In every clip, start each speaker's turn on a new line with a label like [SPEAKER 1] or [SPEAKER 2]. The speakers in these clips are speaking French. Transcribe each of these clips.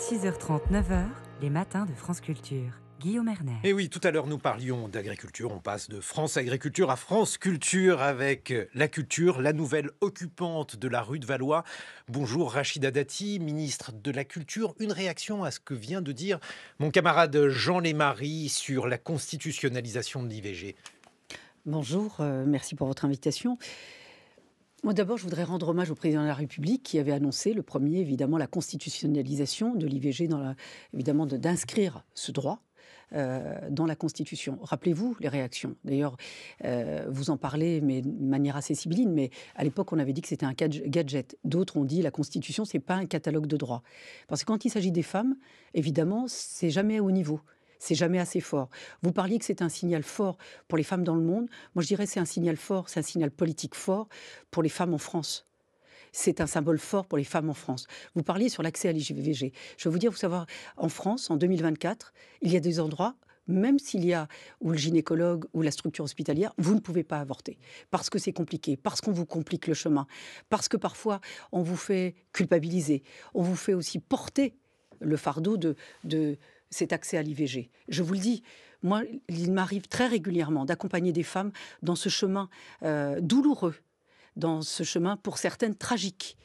[SPEAKER 1] 6h30, 9h, les matins de France Culture. Guillaume Erner.
[SPEAKER 2] Et oui, tout à l'heure nous parlions d'agriculture, on passe de France Agriculture à France Culture avec la culture, la nouvelle occupante de la rue de Valois. Bonjour Rachida Dati, ministre de la Culture. Une réaction à ce que vient de dire mon camarade Jean Lémarie sur la constitutionnalisation de l'IVG.
[SPEAKER 3] Bonjour, merci pour votre invitation. Moi d'abord, je voudrais rendre hommage au président de la République qui avait annoncé le premier, évidemment, la constitutionnalisation de l'IVG, évidemment, d'inscrire ce droit dans la Constitution. Rappelez-vous les réactions. D'ailleurs, vous en parlez, mais de manière assez sibylline, mais à l'époque, on avait dit que c'était un gadget. D'autres ont dit la Constitution, c'est pas un catalogue de droits. Parce que quand il s'agit des femmes, évidemment, c'est jamais au niveau. C'est jamais assez fort. Vous parliez que c'est un signal fort pour les femmes dans le monde. Moi, je dirais que c'est un signal fort, c'est un signal politique fort pour les femmes en France. C'est un symbole fort pour les femmes en France. Vous parliez sur l'accès à l'IVG. Je vais vous dire, vous savez, en France, en 2024, il y a des endroits, même s'il y a ou le gynécologue ou la structure hospitalière, vous ne pouvez pas avorter. Parce que c'est compliqué, parce qu'on vous complique le chemin, parce que parfois, on vous fait culpabiliser, on vous fait aussi porter le fardeau de cet accès à l'IVG. Je vous le dis, moi, il m'arrive très régulièrement d'accompagner des femmes dans ce chemin douloureux, dans ce chemin pour certaines tragique,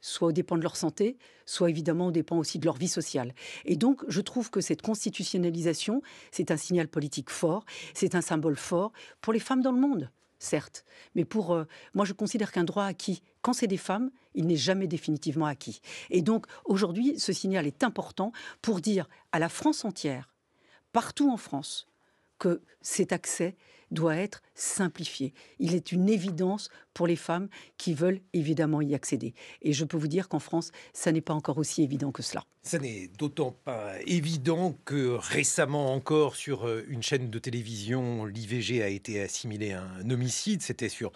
[SPEAKER 3] soit aux dépens de leur santé, soit évidemment aux dépens aussi de leur vie sociale. Et donc, je trouve que cette constitutionnalisation, c'est un signal politique fort, c'est un symbole fort pour les femmes dans le monde, certes. Mais moi, je considère qu'un droit acquis, quand c'est des femmes, il n'est jamais définitivement acquis. Et donc, aujourd'hui, ce signal est important pour dire à la France entière, partout en France, que cet accès doit être simplifié. Il est une évidence pour les femmes qui veulent évidemment y accéder. Et je peux vous dire qu'en France, ça n'est pas encore aussi évident que cela.
[SPEAKER 2] Ça n'est d'autant pas évident que récemment encore sur une chaîne de télévision, l'IVG a été assimilé à un homicide. C'était sur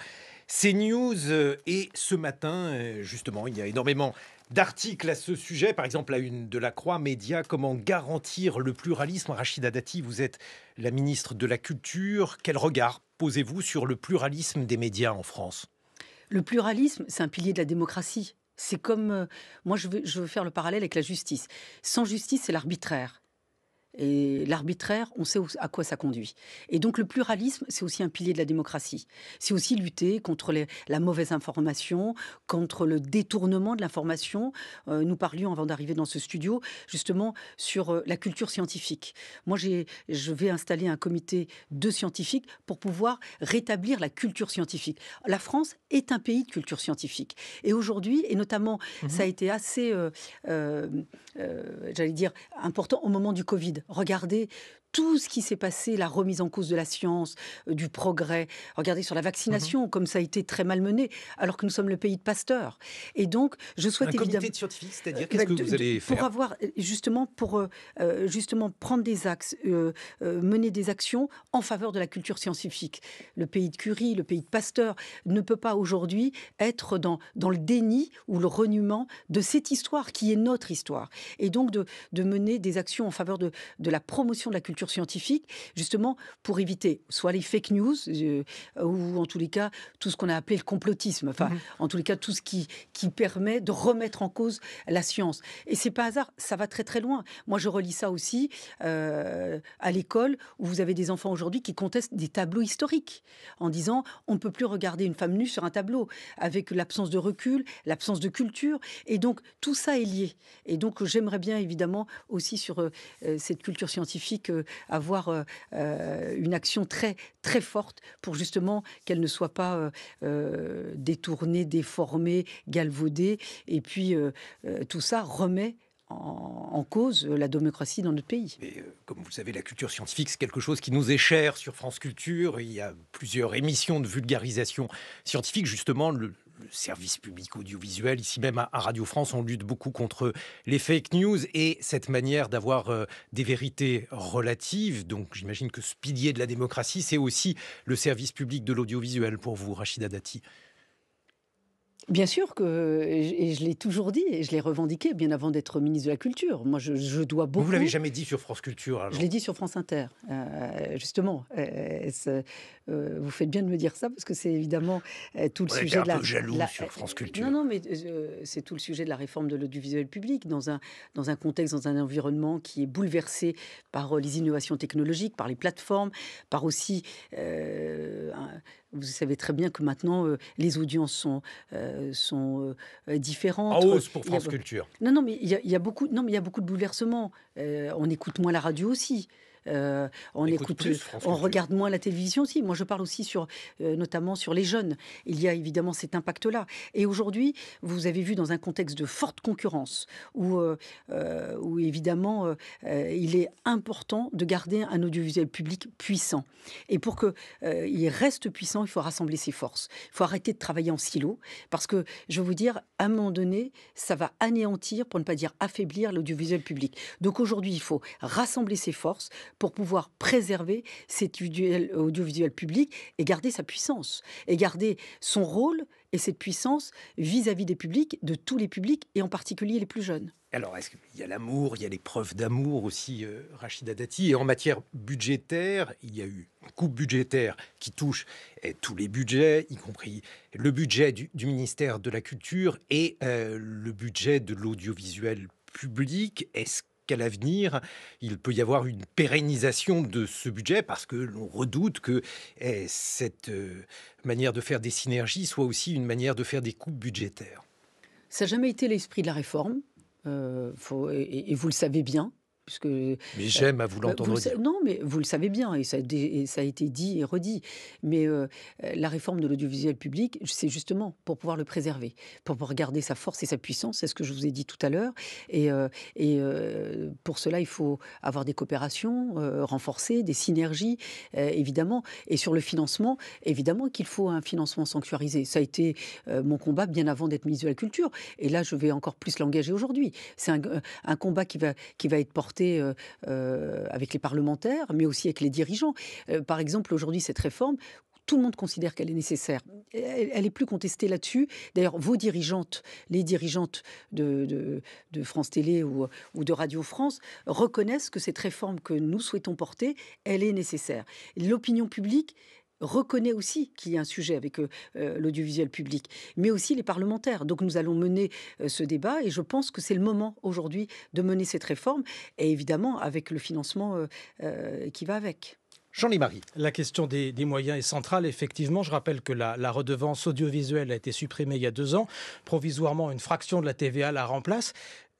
[SPEAKER 2] CNews. Et ce matin, justement, il y a énormément d'articles à ce sujet. Par exemple, la une de la Croix Média, comment garantir le pluralisme. Rachida Dati, vous êtes la ministre de la Culture. Quel regard posez-vous sur le pluralisme des médias en France ?
[SPEAKER 3] Le pluralisme, c'est un pilier de la démocratie. C'est comme, moi je veux faire le parallèle avec la justice. Sans justice, c'est l'arbitraire. Et l'arbitraire, on sait à quoi ça conduit. Et donc le pluralisme, c'est aussi un pilier de la démocratie. C'est aussi lutter contre la mauvaise information, contre le détournement de l'information. Nous parlions avant d'arriver dans ce studio, justement, sur la culture scientifique. Moi, je vais installer un comité de scientifiques pour pouvoir rétablir la culture scientifique. La France est un pays de culture scientifique. Et aujourd'hui, et notamment, ça a été assez, j'allais dire, important au moment du Covid. Regardez tout ce qui s'est passé, la remise en cause de la science, du progrès. Regardez sur la vaccination, comme ça a été très malmené, alors que nous sommes le pays de Pasteur. Et donc, je souhaite
[SPEAKER 2] un
[SPEAKER 3] évidemment...
[SPEAKER 2] comité de scientifiques, c'est-à-dire qu'est-ce que vous allez faire ?
[SPEAKER 3] Pour avoir, justement, justement prendre des axes, mener des actions en faveur de la culture scientifique. Le pays de Curie, le pays de Pasteur ne peut pas aujourd'hui être dans le déni ou le reniement de cette histoire qui est notre histoire. Et donc, de mener des actions en faveur de la promotion de la culture scientifique, justement pour éviter soit les fake news, ou en tous les cas, tout ce qu'on a appelé le complotisme. Enfin, en tous les cas, tout ce qui permet de remettre en cause la science. Et c'est pas hasard, ça va très très loin. Moi, je relis ça aussi à l'école, où vous avez des enfants aujourd'hui qui contestent des tableaux historiques, en disant on ne peut plus regarder une femme nue sur un tableau, avec l'absence de recul, l'absence de culture. Et donc, tout ça est lié. Et donc, j'aimerais bien, évidemment, aussi sur cette culture scientifique, avoir une action très, très forte pour justement qu'elle ne soit pas détournée, déformée, galvaudée. Et puis, tout ça remet en cause la démocratie dans notre pays.
[SPEAKER 2] Et comme vous le savez, la culture scientifique, c'est quelque chose qui nous est cher sur France Culture. Il y a plusieurs émissions de vulgarisation scientifique. Justement, le service public audiovisuel, ici même à Radio France, on lutte beaucoup contre les fake news et cette manière d'avoir des vérités relatives. Donc j'imagine que ce pilier de la démocratie, c'est aussi le service public de l'audiovisuel pour vous, Rachida Dati.
[SPEAKER 3] Bien sûr que, et je l'ai toujours dit, et je l'ai revendiqué bien avant d'être ministre de la Culture. Moi, je dois
[SPEAKER 2] Vous ne l'avez
[SPEAKER 3] beaucoup.
[SPEAKER 2] jamais dit sur France Culture,
[SPEAKER 3] Je
[SPEAKER 2] alors.
[SPEAKER 3] l'ai dit sur France Inter, justement. Vous faites bien de me dire ça parce que c'est évidemment tout le
[SPEAKER 2] On était
[SPEAKER 3] sujet
[SPEAKER 2] un
[SPEAKER 3] de la.
[SPEAKER 2] peu jaloux
[SPEAKER 3] la-
[SPEAKER 2] sur France
[SPEAKER 3] non,
[SPEAKER 2] Culture.
[SPEAKER 3] non, mais c'est tout le sujet de la réforme de l'audiovisuel public dans un contexte, dans un environnement qui est bouleversé par les innovations technologiques, par les plateformes, par aussi. Vous savez très bien que maintenant les audiences sont
[SPEAKER 2] En
[SPEAKER 3] différentes.
[SPEAKER 2] hausse pour
[SPEAKER 3] Il y a-
[SPEAKER 2] France Culture.
[SPEAKER 3] non, non, mais il y a beaucoup, non, mais il y a beaucoup de bouleversements. On écoute moins la radio aussi. On
[SPEAKER 2] Écoute
[SPEAKER 3] écoute,
[SPEAKER 2] plus France
[SPEAKER 3] on
[SPEAKER 2] Culture.
[SPEAKER 3] regarde moins la télévision aussi. Moi, je parle aussi notamment sur les jeunes. Il y a évidemment cet impact-là. Et aujourd'hui, vous avez vu dans un contexte de forte concurrence, où évidemment, il est important de garder un audiovisuel public puissant. Et pour que il reste puissant, il faut rassembler ses forces. Il faut arrêter de travailler en silo, parce que je vais vous dire, à un moment donné, ça va anéantir, pour ne pas dire affaiblir, l'audiovisuel public. Donc aujourd'hui, il faut rassembler ses forces pour pouvoir préserver cet audiovisuel public et garder sa puissance, et garder son rôle et cette puissance vis-à-vis des publics, de tous les publics, et en particulier les plus jeunes.
[SPEAKER 2] Alors, est-ce qu'il y a l'amour, il y a les preuves d'amour aussi, Rachida Dati. Et en matière budgétaire, il y a eu une coupe budgétaire qui touche tous les budgets, y compris le budget du ministère de la Culture et le budget de l'audiovisuel public. Est-ce qu'à l'avenir, il peut y avoir une pérennisation de ce budget parce que l'on redoute que cette manière de faire des synergies soit aussi une manière de faire des coupes budgétaires?
[SPEAKER 3] Ça n'a jamais été l'esprit de la réforme, et vous le savez bien, puisque
[SPEAKER 2] Mais j'aime à vous l'entendre dire.
[SPEAKER 3] non, mais vous le savez bien, et ça a été dit et redit. Mais la réforme de l'audiovisuel public, c'est justement pour pouvoir le préserver, pour pouvoir garder sa force et sa puissance. C'est ce que je vous ai dit tout à l'heure. Et pour cela, il faut avoir des coopérations renforcées, des synergies, évidemment. Et sur le financement, évidemment qu'il faut un financement sanctuarisé. Ça a été mon combat bien avant d'être ministre de la Culture. Et là, je vais encore plus l'engager aujourd'hui. C'est un combat qui va être porté avec les parlementaires, mais aussi avec les dirigeants. Par exemple, aujourd'hui, cette réforme, tout le monde considère qu'elle est nécessaire. Elle est plus contestée là-dessus. D'ailleurs, vos dirigeantes, les dirigeantes de France Télé ou de Radio France, reconnaissent que cette réforme que nous souhaitons porter, elle est nécessaire. L'opinion publique reconnaît aussi qu'il y a un sujet avec l'audiovisuel public, mais aussi les parlementaires. Donc nous allons mener ce débat, et je pense que c'est le moment aujourd'hui de mener cette réforme, et évidemment avec le financement qui va avec.
[SPEAKER 2] Jean Lémarie.
[SPEAKER 4] La question des moyens est centrale. Effectivement, je rappelle que la redevance audiovisuelle a été supprimée il y a 2 ans. Provisoirement, une fraction de la TVA la remplace.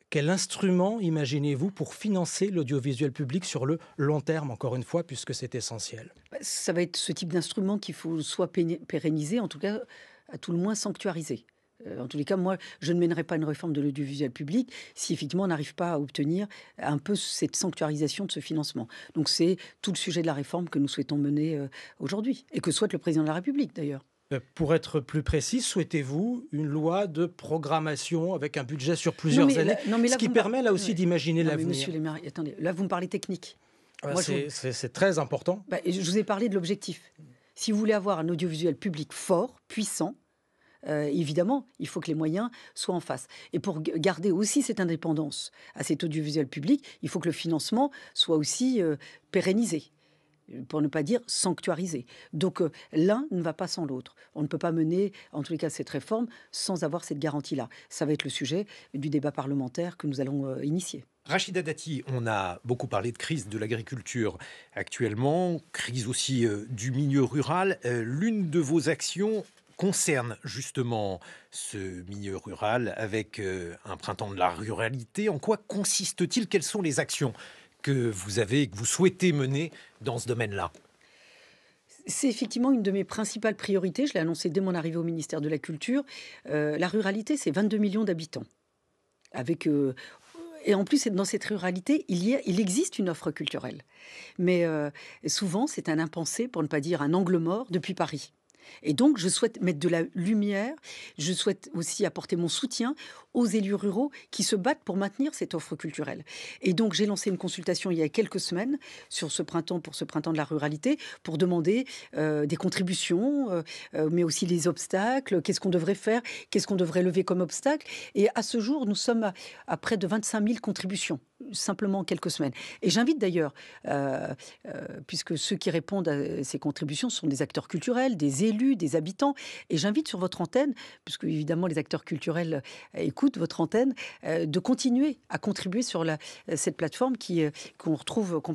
[SPEAKER 4] Quel instrument imaginez-vous pour financer l'audiovisuel public sur le long terme, encore une fois, puisque c'est essentiel?
[SPEAKER 3] Ça va être ce type d'instrument qu'il faut soit pérenniser, en tout cas, à tout le moins sanctuariser. En tous les cas, moi, je ne mènerai pas une réforme de l'audiovisuel public si effectivement on n'arrive pas à obtenir un peu cette sanctuarisation de ce financement. Donc c'est tout le sujet de la réforme que nous souhaitons mener aujourd'hui, et que souhaite le président de la République d'ailleurs.
[SPEAKER 4] Pour être plus précis, souhaitez-vous une loi de programmation avec un budget sur plusieurs années, ce qui permet là aussi d'imaginer l'avenir?
[SPEAKER 3] Monsieur Lémarie, attendez, là vous me parlez technique. Moi,
[SPEAKER 4] c'est très important.
[SPEAKER 3] Je vous ai parlé de l'objectif. Si vous voulez avoir un audiovisuel public fort, puissant, évidemment, il faut que les moyens soient en face. Et pour garder aussi cette indépendance à cet audiovisuel public, il faut que le financement soit aussi pérennisé, pour ne pas dire sanctuarisé. Donc l'un ne va pas sans l'autre. On ne peut pas mener, en tous les cas, cette réforme sans avoir cette garantie-là. Ça va être le sujet du débat parlementaire que nous allons initier.
[SPEAKER 2] Rachida Dati, on a beaucoup parlé de crise de l'agriculture actuellement, crise aussi du milieu rural. L'une de vos actions concerne justement ce milieu rural avec un printemps de la ruralité. En quoi consiste-t-il? Quelles sont les actions que vous avez, que vous souhaitez mener dans ce domaine-là?
[SPEAKER 3] C'est effectivement une de mes principales priorités. Je l'ai annoncé dès mon arrivée au ministère de la Culture. La ruralité, c'est 22 millions d'habitants. Et en plus, dans cette ruralité, il existe une offre culturelle. Mais souvent, c'est un impensé, pour ne pas dire un angle mort, depuis Paris. Et donc, je souhaite mettre de la lumière, je souhaite aussi apporter mon soutien aux élus ruraux qui se battent pour maintenir cette offre culturelle. Et donc, j'ai lancé une consultation il y a quelques semaines sur ce printemps, pour ce printemps de la ruralité, pour demander des contributions, mais aussi les obstacles, qu'est-ce qu'on devrait faire, qu'est-ce qu'on devrait lever comme obstacle. Et à ce jour, nous sommes à près de 25 000 contributions, simplement en quelques semaines. Et j'invite d'ailleurs, puisque ceux qui répondent à ces contributions sont des acteurs culturels, des élus, des habitants, et j'invite sur votre antenne, puisque évidemment les acteurs culturels écoutent votre antenne, de continuer à contribuer sur cette plateforme qu'on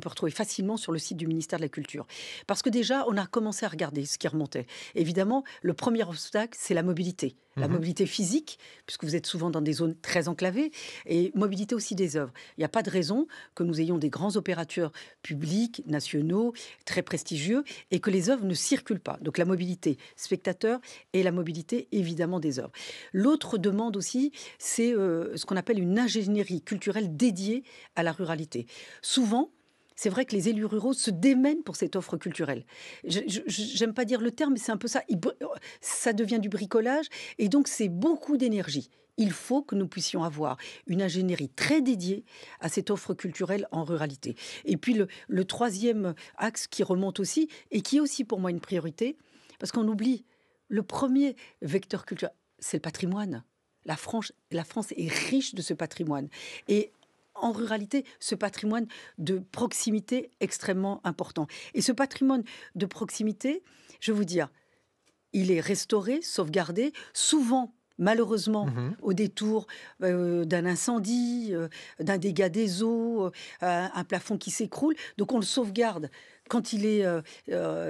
[SPEAKER 3] peut retrouver facilement sur le site du ministère de la Culture. Parce que déjà, on a commencé à regarder ce qui remontait. Évidemment, le premier obstacle, c'est la mobilité. La mobilité physique, puisque vous êtes souvent dans des zones très enclavées, et mobilité aussi des œuvres. Il n'y a pas de raison que nous ayons des grands opérateurs publics, nationaux, très prestigieux, et que les œuvres ne circulent pas. Donc la mobilité spectateur et la mobilité évidemment des œuvres. L'autre demande aussi, c'est ce qu'on appelle une ingénierie culturelle dédiée à la ruralité. Souvent, c'est vrai que les élus ruraux se démènent pour cette offre culturelle. J'aime pas dire le terme, mais c'est un peu ça. Ça devient du bricolage, et donc c'est beaucoup d'énergie. Il faut que nous puissions avoir une ingénierie très dédiée à cette offre culturelle en ruralité. Et puis le troisième axe qui remonte aussi, et qui est aussi pour moi une priorité, parce qu'on oublie, le premier vecteur culturel, c'est le patrimoine. La France est riche de ce patrimoine. Et en ruralité, ce patrimoine de proximité extrêmement important. Et ce patrimoine de proximité, je vais vous dire, il est restauré, sauvegardé, souvent, malheureusement, au détour d'un incendie, d'un dégât des eaux, un plafond qui s'écroule. Donc on le sauvegarde quand il est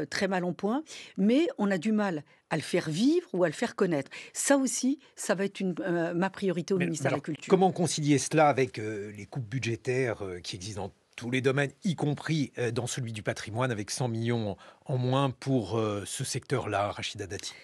[SPEAKER 3] très mal en point, mais on a du mal à le faire vivre ou à le faire connaître. Ça aussi, ça va être ma priorité au ministère de la Culture.
[SPEAKER 2] Comment concilier cela avec les coupes budgétaires qui existent dans tous les domaines, y compris dans celui du patrimoine, avec 100 millions en moins pour ce secteur-là, Rachida Dati?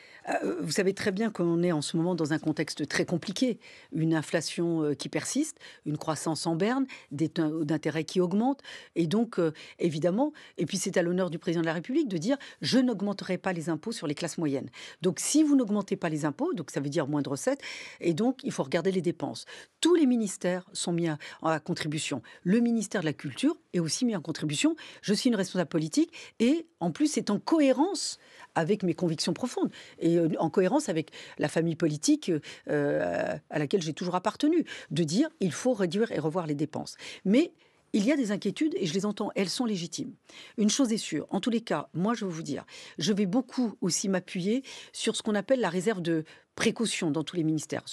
[SPEAKER 3] Vous savez très bien qu'on est en ce moment dans un contexte très compliqué. Une inflation qui persiste, une croissance en berne, des taux d'intérêt qui augmentent. Et donc, évidemment, et puis c'est à l'honneur du président de la République de dire « je n'augmenterai pas les impôts sur les classes moyennes ». Donc, si vous n'augmentez pas les impôts, donc ça veut dire moins de recettes, et donc il faut regarder les dépenses. Tous les ministères sont mis à contribution. Le ministère de la Culture est aussi mis en contribution. Je suis une responsable politique et en plus, c'est en cohérence avec mes convictions profondes et en cohérence avec la famille politique à laquelle j'ai toujours appartenu, de dire il faut réduire et revoir les dépenses. Mais il y a des inquiétudes et je les entends, elles sont légitimes. Une chose est sûre, en tous les cas, moi je vais vous dire, je vais beaucoup aussi m'appuyer sur ce qu'on appelle la réserve de précaution dans tous les ministères.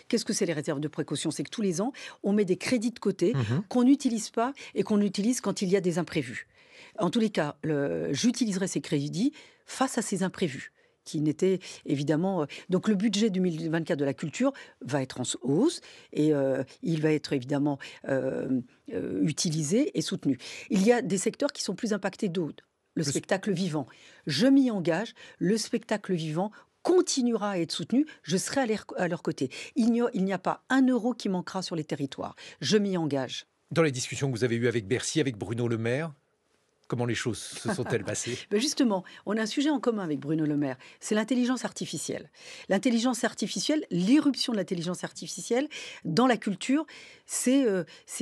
[SPEAKER 3] Qu'est-ce que c'est les réserves de précaution? C'est que tous les ans, on met des crédits de côté qu'on n'utilise pas et qu'on utilise quand il y a des imprévus. En tous les cas, j'utiliserai ces crédits face à ces imprévus qui n'étaient évidemment... Donc le budget 2024 de la culture va être en hausse et il va être évidemment utilisé et soutenu. Il y a des secteurs qui sont plus impactés d'autres. Le spectacle vivant. Je m'y engage, le spectacle vivant continuera à être soutenu, je serai à leur côté. Il n'y a pas un euro qui manquera sur les territoires. Je m'y engage.
[SPEAKER 2] Dans les discussions que vous avez eues avec Bercy, avec Bruno Le Maire, comment les choses se sont-elles passées?
[SPEAKER 3] Ben justement, on a un sujet en commun avec Bruno Le Maire, c'est l'intelligence artificielle. L'intelligence artificielle, l'irruption de l'intelligence artificielle dans la culture, c'est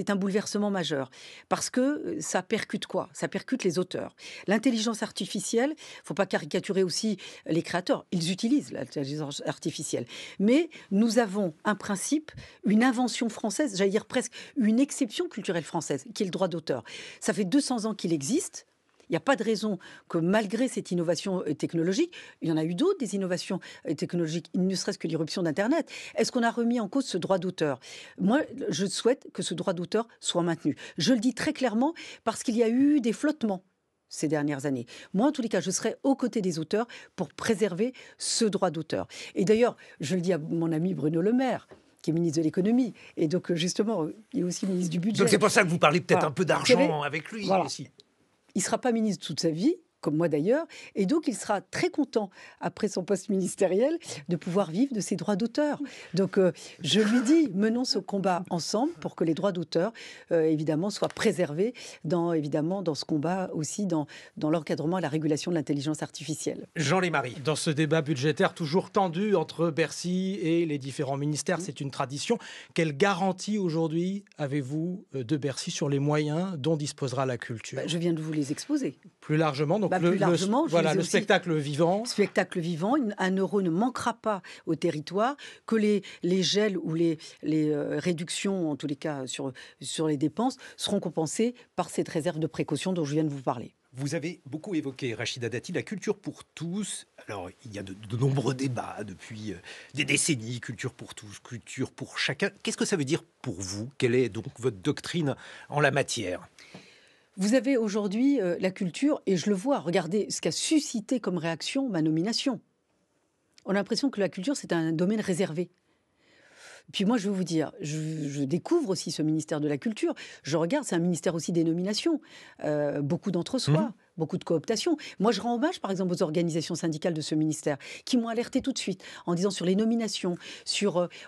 [SPEAKER 3] un bouleversement majeur. Parce que ça percute quoi? Ça percute les auteurs. L'intelligence artificielle, il ne faut pas caricaturer aussi les créateurs. Ils utilisent l'intelligence artificielle. Mais nous avons un principe, une invention française, j'allais dire presque une exception culturelle française, qui est le droit d'auteur. Ça fait 200 ans qu'il existe. Il n'y a pas de raison que malgré cette innovation technologique, il y en a eu d'autres, des innovations technologiques, ne serait-ce que l'irruption d'Internet. Est-ce qu'on a remis en cause ce droit d'auteur? Moi, je souhaite que ce droit d'auteur soit maintenu. Je le dis très clairement parce qu'il y a eu des flottements ces dernières années. Moi, en tous les cas, je serai aux côtés des auteurs pour préserver ce droit d'auteur. Et d'ailleurs, je le dis à mon ami Bruno Le Maire, qui est ministre de l'économie, et donc justement, il est aussi ministre du budget.
[SPEAKER 2] Donc c'est pour ça que vous parlez peut-être
[SPEAKER 3] Voilà.
[SPEAKER 2] un peu d'argent avec lui
[SPEAKER 3] voilà.
[SPEAKER 2] aussi.
[SPEAKER 3] Il ne sera pas ministre toute sa vie, comme moi d'ailleurs, et donc il sera très content, après son poste ministériel, de pouvoir vivre de ses droits d'auteur. Donc je lui dis, menons ce combat ensemble pour que les droits d'auteur, évidemment, soient préservés dans ce combat aussi, dans l'encadrement et la régulation de l'intelligence artificielle.
[SPEAKER 2] Jean Lémarie.
[SPEAKER 4] Dans ce débat budgétaire toujours tendu entre Bercy et les différents ministères, c'est une tradition. Quelle garantie aujourd'hui avez-vous de Bercy sur les moyens dont disposera la culture ?
[SPEAKER 3] Je viens de vous les exposer.
[SPEAKER 4] Plus largement, donc le spectacle vivant.
[SPEAKER 3] Spectacle vivant, 1 euro ne manquera pas au territoire, que les gels ou les réductions, en tous les cas sur les dépenses, seront compensées par cette réserve de précaution dont je viens de vous parler.
[SPEAKER 2] Vous avez beaucoup évoqué, Rachida Dati, la culture pour tous. Alors, il y a de nombreux débats depuis des décennies, culture pour tous, culture pour chacun. Qu'est-ce que ça veut dire pour vous ? Quelle est donc votre doctrine en la matière ?
[SPEAKER 3] Vous avez aujourd'hui la culture, et je le vois, regardez ce qu'a suscité comme réaction ma nomination. On a l'impression que la culture, c'est un domaine réservé. Puis moi, je vais vous dire, je découvre aussi ce ministère de la Culture. Je regarde, c'est un ministère aussi des nominations. Beaucoup d'entre-soi, beaucoup de cooptation. Moi, je rends hommage, par exemple, aux organisations syndicales de ce ministère qui m'ont alerté tout de suite en disant sur les nominations,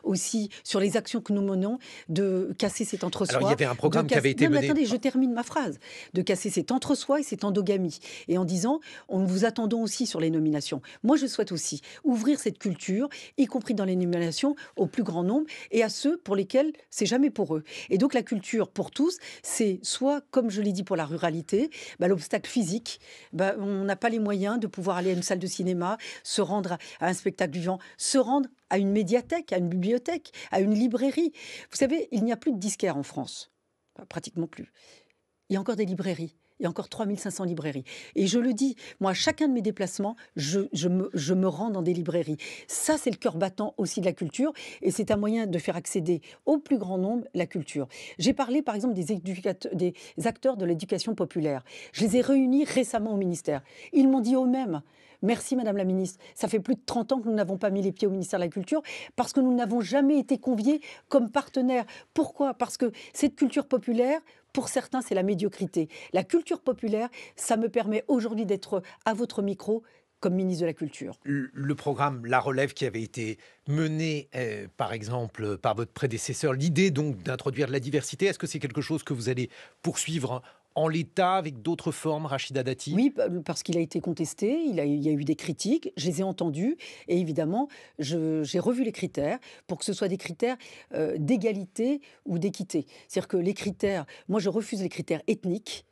[SPEAKER 3] aussi sur les actions que nous menons, de casser cet entre-soi.
[SPEAKER 2] Alors, il y avait un programme qui avait été mené...
[SPEAKER 3] Attendez, je termine ma phrase. De casser cet entre-soi et cette endogamie. Et en disant, on vous attendons aussi sur les nominations. Moi, je souhaite aussi ouvrir cette culture, y compris dans les nominations, au plus grand nombre et à ceux pour lesquels c'est jamais pour eux. Et donc, la culture pour tous, c'est soit, comme je l'ai dit pour la ruralité, l'obstacle physique. On n'a pas les moyens de pouvoir aller à une salle de cinéma, se rendre à un spectacle vivant, se rendre à une médiathèque, à une bibliothèque, à une librairie. Vous savez, il n'y a plus de disquaires en France. Pratiquement plus. Il y a encore des librairies. Il y a encore 3500 librairies. Et je le dis, moi, à chacun de mes déplacements, je me rends dans des librairies. Ça, c'est le cœur battant aussi de la culture. Et c'est un moyen de faire accéder au plus grand nombre la culture. J'ai parlé, par exemple, des acteurs de l'éducation populaire. Je les ai réunis récemment au ministère. Ils m'ont dit eux-mêmes, merci Madame la Ministre, ça fait plus de 30 ans que nous n'avons pas mis les pieds au ministère de la Culture parce que nous n'avons jamais été conviés comme partenaires. Pourquoi ? Parce que cette culture populaire, pour certains, c'est la médiocrité. La culture populaire, ça me permet aujourd'hui d'être à votre micro comme ministre de la Culture.
[SPEAKER 2] Le programme La Relève qui avait été mené, par exemple, par votre prédécesseur, l'idée donc d'introduire de la diversité, est-ce que c'est quelque chose que vous allez poursuivre en l'état, avec d'autres formes, Rachida Dati ?
[SPEAKER 3] Oui, parce qu'il a été contesté, il y a eu des critiques, je les ai entendues, et évidemment, j'ai revu les critères pour que ce soit des critères d'égalité ou d'équité. C'est-à-dire que les critères, moi je refuse les critères ethniques,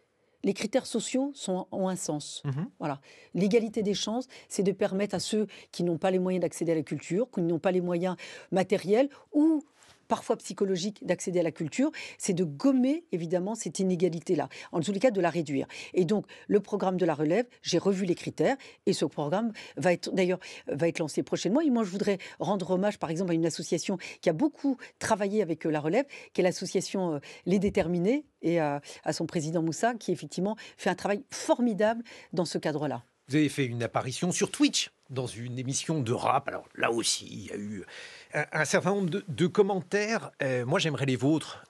[SPEAKER 3] les critères sociaux ont un sens. Voilà. L'égalité des chances, c'est de permettre à ceux qui n'ont pas les moyens d'accéder à la culture, qui n'ont pas les moyens matériels ou parfois psychologique d'accéder à la culture, c'est de gommer évidemment cette inégalité-là, en tous les cas de la réduire. Et donc le programme de la relève, j'ai revu les critères et ce programme va être lancé prochainement. Et moi je voudrais rendre hommage par exemple à une association qui a beaucoup travaillé avec la relève, qui est l'association Les Déterminés, et à son président Moussa qui effectivement fait un travail formidable dans ce cadre-là.
[SPEAKER 2] Vous avez fait une apparition sur Twitch dans une émission de rap. Alors là aussi, il y a eu un certain nombre de commentaires. Moi, j'aimerais les vôtres.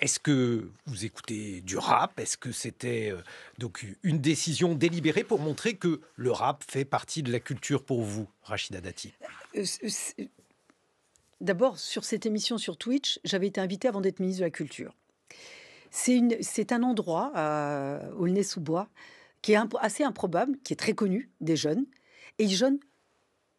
[SPEAKER 2] Est-ce que vous écoutez du rap ? Est-ce que c'était donc une décision délibérée pour montrer que le rap fait partie de la culture pour vous, Rachida Dati ?
[SPEAKER 3] D'abord, sur cette émission sur Twitch, j'avais été invitée avant d'être ministre de la Culture. C'est un endroit à Aulnay-sous-Bois qui est assez improbable, qui est très connu des jeunes, et jeunes,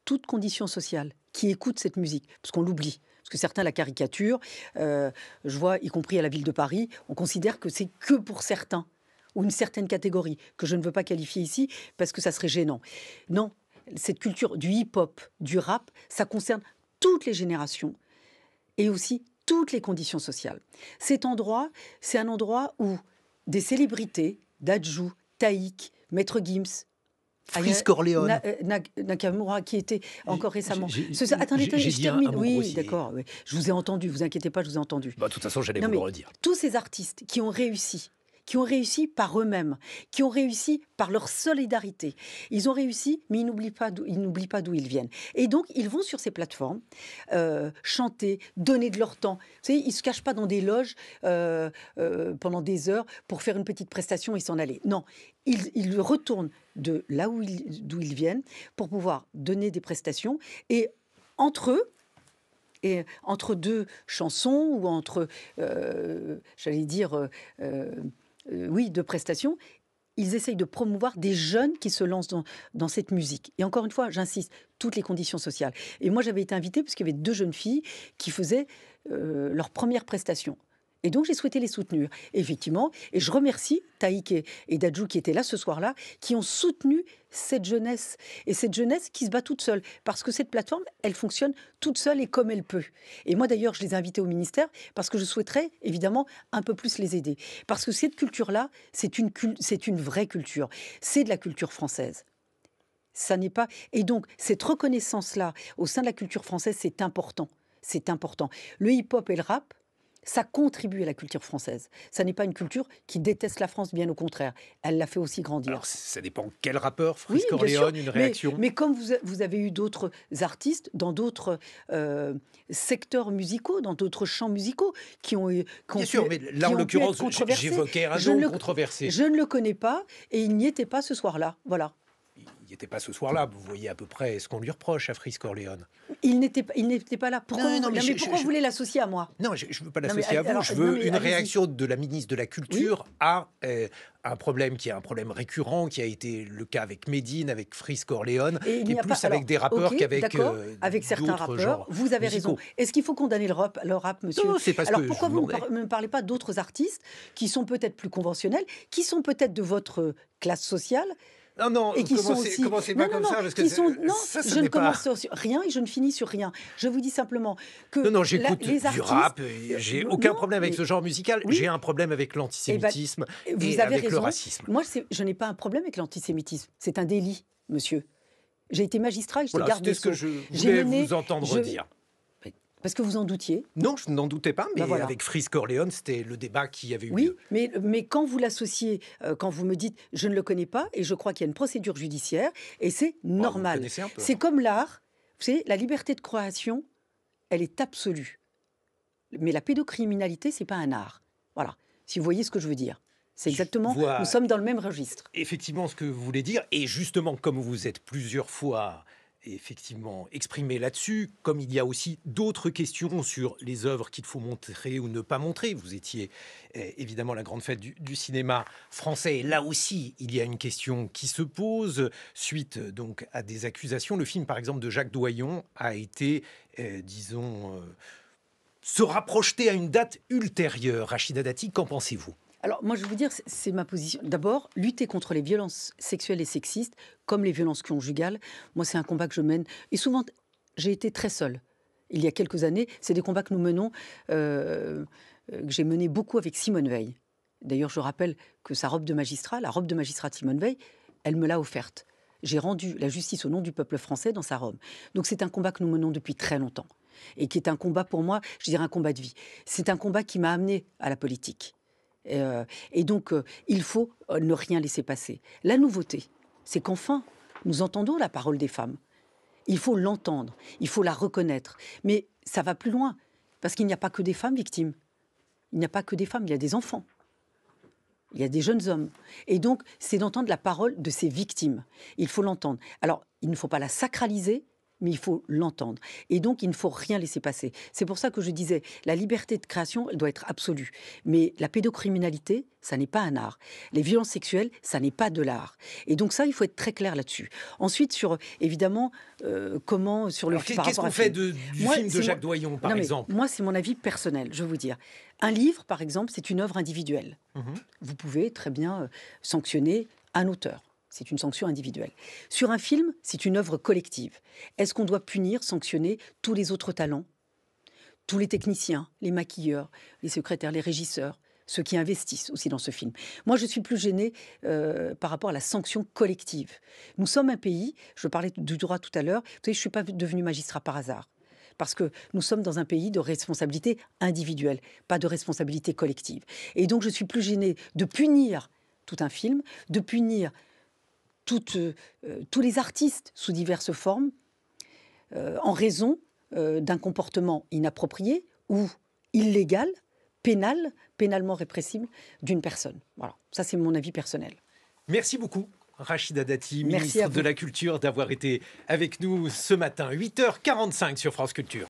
[SPEAKER 3] toutes conditions sociales, qui écoutent cette musique, parce qu'on l'oublie, parce que certains la caricaturent, je vois, y compris à la ville de Paris, on considère que c'est que pour certains, ou une certaine catégorie, que je ne veux pas qualifier ici, parce que ça serait gênant. Non, cette culture du hip-hop, du rap, ça concerne toutes les générations, et aussi toutes les conditions sociales. Cet endroit, c'est un endroit où des célébrités, Dadju, Taïk, Maître Gims,
[SPEAKER 2] Freeze Corleone,
[SPEAKER 3] Nakamura qui était encore récemment. Attendez, je termine. Oui, d'accord. Oui. Je vous ai entendu. Vous inquiétez pas, je vous ai entendu.
[SPEAKER 2] De toute façon, j'allais vous le redire.
[SPEAKER 3] Tous ces artistes qui ont réussi, qui ont réussi par eux-mêmes, qui ont réussi par leur solidarité. Ils ont réussi, mais ils n'oublient pas d'où ils viennent. Et donc, ils vont sur ces plateformes chanter, donner de leur temps. Vous savez, ils ne se cachent pas dans des loges pendant des heures pour faire une petite prestation et s'en aller. Non, ils retournent de là d'où ils viennent pour pouvoir donner des prestations. Et entre eux, et entre deux chansons ou entre, deux prestations, ils essayent de promouvoir des jeunes qui se lancent dans cette musique. Et encore une fois, j'insiste, toutes les conditions sociales. Et moi, j'avais été invitée parce qu'il y avait 2 jeunes filles qui faisaient leur première prestation. Et donc, j'ai souhaité les soutenir. Et effectivement, et je remercie Taïk et Dadju qui étaient là ce soir-là, qui ont soutenu cette jeunesse. Et cette jeunesse qui se bat toute seule. Parce que cette plateforme, elle fonctionne toute seule et comme elle peut. Et moi, d'ailleurs, je les ai invités au ministère parce que je souhaiterais, évidemment, un peu plus les aider. Parce que cette culture-là, c'est une vraie culture. C'est de la culture française. Ça n'est pas... Et donc, cette reconnaissance-là, au sein de la culture française, c'est important. C'est important. Le hip-hop et le rap, ça contribue à la culture française. Ça n'est pas une culture qui déteste la France, bien au contraire. Elle l'a fait aussi grandir.
[SPEAKER 2] Alors, ça dépend quel rappeur,
[SPEAKER 3] Oui,
[SPEAKER 2] Freeze
[SPEAKER 3] bien sûr.
[SPEAKER 2] Corleone, une réaction.
[SPEAKER 3] Mais comme vous avez eu d'autres artistes dans d'autres secteurs musicaux, dans d'autres champs musicaux, qui ont
[SPEAKER 2] bien sûr, mais là, en l'occurrence, j'évoquais un nom controversé.
[SPEAKER 3] Je ne le connais pas et il n'y était pas ce soir-là. Voilà.
[SPEAKER 2] Il n'était pas ce soir-là. Vous voyez à peu près ce qu'on lui reproche à Freeze Corleone.
[SPEAKER 3] Il n'était pas là. Pourquoi vous voulez l'associer à moi?
[SPEAKER 2] Non, je ne veux pas l'associer à vous. Je veux une réaction de la ministre de la Culture à un problème qui est un problème récurrent, qui a été le cas avec Médine, avec Freeze Corleone, et plus avec des rappeurs qu'avec
[SPEAKER 3] avec certains rappeurs. Vous avez raison. Est-ce qu'il faut condamner le rap, monsieur?
[SPEAKER 2] Non, c'est parce
[SPEAKER 3] alors
[SPEAKER 2] que
[SPEAKER 3] pourquoi vous ne me parlez pas d'autres artistes qui sont peut-être plus conventionnels, qui sont peut-être de votre classe sociale?
[SPEAKER 2] Non,
[SPEAKER 3] et qui
[SPEAKER 2] commencez pas comme ça, parce que
[SPEAKER 3] je ne commence sur rien et je ne finis sur rien. Je vous dis simplement que
[SPEAKER 2] non, j'écoute
[SPEAKER 3] les artistes,
[SPEAKER 2] du rap, j'ai aucun problème avec ce genre musical, j'ai un problème avec l'antisémitisme et avec le racisme.
[SPEAKER 3] Moi, je n'ai pas un problème avec l'antisémitisme, c'est un délit, monsieur. J'ai été magistrat et j'étais garde des Sceaux.
[SPEAKER 2] C'est ce que je voulais vous entendre dire.
[SPEAKER 3] Parce que vous en doutiez?
[SPEAKER 2] Non, je n'en doutais pas, mais avec Freeze Corleone, c'était le débat qui avait eu lieu.
[SPEAKER 3] Oui, mais quand vous l'associez, quand vous me dites « je ne le connais pas » et je crois qu'il y a une procédure judiciaire, et c'est normal. C'est comme l'art, vous savez, la liberté de création, elle est absolue. Mais la pédocriminalité, c'est pas un art. Voilà, si vous voyez ce que je veux dire. C'est exactement, nous sommes dans le même registre.
[SPEAKER 2] Effectivement, ce que vous voulez dire, et justement, comme vous êtes plusieurs fois effectivement exprimé là-dessus, comme il y a aussi d'autres questions sur les œuvres qu'il faut montrer ou ne pas montrer. Vous étiez évidemment la grande fête du cinéma français. Et là aussi, il y a une question qui se pose suite donc à des accusations. Le film, par exemple, de Jacques Doyon a été, sera projeté à une date ultérieure. Rachida Dati, qu'en pensez-vous ?
[SPEAKER 3] Alors, moi, je vais vous dire, c'est ma position. D'abord, lutter contre les violences sexuelles et sexistes, comme les violences conjugales, moi, c'est un combat que je mène. Et souvent, j'ai été très seule. Il y a quelques années, c'est des combats que nous menons, que j'ai mené beaucoup avec Simone Veil. D'ailleurs, je rappelle que sa robe de magistrat, la robe de magistrat de Simone Veil, elle me l'a offerte. J'ai rendu la justice au nom du peuple français dans sa robe. Donc, c'est un combat que nous menons depuis très longtemps. Et qui est un combat pour moi, je dirais un combat de vie. C'est un combat qui m'a amené à la politique. Et donc, il faut ne rien laisser passer. La nouveauté, c'est qu'enfin, nous entendons la parole des femmes. Il faut l'entendre, il faut la reconnaître. Mais ça va plus loin, parce qu'il n'y a pas que des femmes victimes. Il n'y a pas que des femmes, il y a des enfants. Il y a des jeunes hommes. Et donc, c'est d'entendre la parole de ces victimes. Il faut l'entendre. Alors, il ne faut pas la sacraliser, mais il faut l'entendre. Et donc, il ne faut rien laisser passer. C'est pour ça que je disais, la liberté de création, elle doit être absolue. Mais la pédocriminalité, ça n'est pas un art. Les violences sexuelles, ça n'est pas de l'art. Et donc ça, il faut être très clair là-dessus. Ensuite, sur, évidemment, comment... sur le
[SPEAKER 2] film. Qu'est-ce qu'on fait du film de Jacques Doyon, par exemple ?
[SPEAKER 3] Moi, c'est mon avis personnel, je veux vous dire. Un livre, par exemple, c'est une œuvre individuelle. Vous pouvez très bien sanctionner un auteur. C'est une sanction individuelle. Sur un film, c'est une œuvre collective. Est-ce qu'on doit punir, sanctionner tous les autres talents ? Tous les techniciens, les maquilleurs, les secrétaires, les régisseurs, ceux qui investissent aussi dans ce film. Moi, je suis plus gênée par rapport à la sanction collective. Nous sommes un pays, je parlais du droit tout à l'heure, vous savez, je ne suis pas devenue magistrat par hasard. parce que nous sommes dans un pays de responsabilité individuelle, pas de responsabilité collective. Et donc je suis plus gênée de punir tout un film, de punir tous les artistes sous diverses formes en raison d'un comportement inapproprié ou illégal, pénalement répressible d'une personne. Voilà, ça c'est mon avis personnel.
[SPEAKER 2] Merci beaucoup, Rachida Dati,
[SPEAKER 3] Merci
[SPEAKER 2] ministre de la Culture, d'avoir été avec nous ce matin, 8h45 sur France Culture.